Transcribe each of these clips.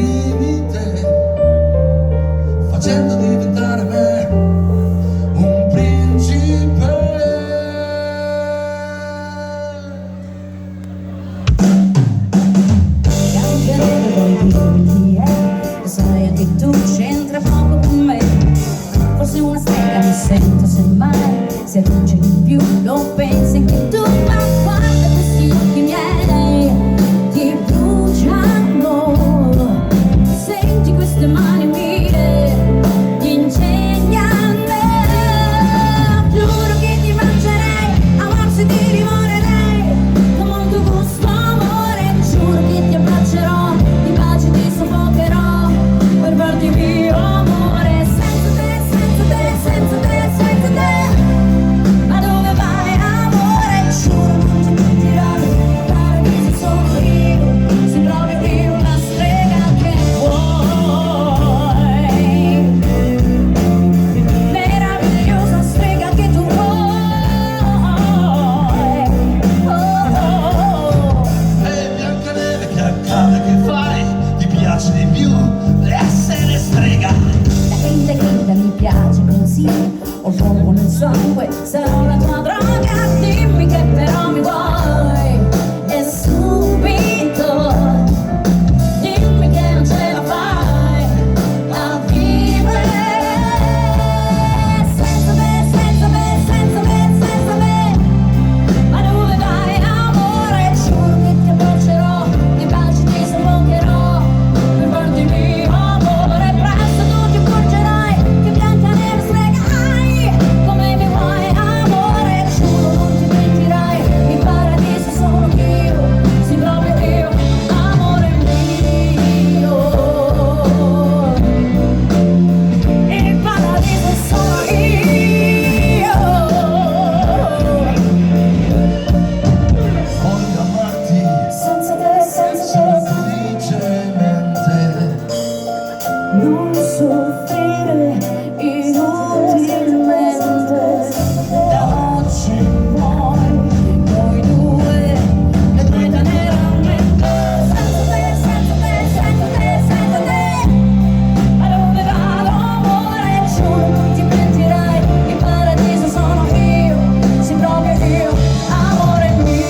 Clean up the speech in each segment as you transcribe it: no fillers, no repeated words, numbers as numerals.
limite, facendo diventare me un principe. Biancaneve vuoi dirmi lo sai anche tu c'entra poco con me. Forse una strega mi sento, semmai se non c'è di più lo pensi anche tu. Ma guarda questi occhi miei ti bruciano, senti queste mani mie ti insegnano. Giuro che ti mangerei, amorsi ti dimorerei con molto gusto amore. Giuro che ti abbraccerò, di baci ti soffocherò per farti mio amore. Senza te, senza te, senza te, senza te, ma dove vai amore? Giuro non ti mentirai, paradiso sono io, sei proprio io la strega che vuoi, meravigliosa strega che tu vuoi. Ehi Biancaneve, che accade, che fai? Ti piace di più essere strega? La grinta mi piace così, ho fuoco nel sangue, sarò la tua droga. Dimmi che però mi vuoi e subito, dimmi che non ce la fai a vivere senza me, senza me, senza me, senza me, ma dove vai amore? Giuro che ti abbraccerò, di baci ti soffocherò per farti mio amore. Presto tu ti accorgerai che Biancaneve stregai come mi vuoi amore. Giuro non ti mentirai, il paradiso sono io, sì proprio io, amore mio. Il paradiso sono io. Voglio amarti Senza te, senza te, semplicemente. non soffrire inutilmente. Da oggi in poi, noi due, le tue teneramente. Senza te, senza te, senza te, senza te, ma dove vado amore? Giuro non ti mentirai, il paradiso sono io, sì proprio io, amore mio.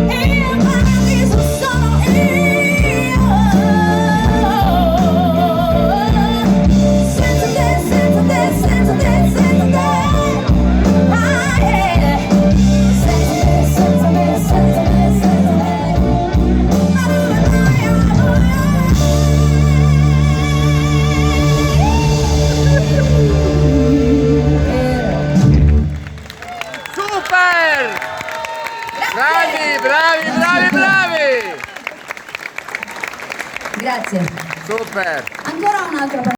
Il paradiso sono io. Senza te, senza te, senza te, senza te, ah yeah. Senza te, senza me, senza me, senza me, ma dove vai amore? Super! Bravi, bravi, bravi, bravi! Grazie. Super! Ancora un'altra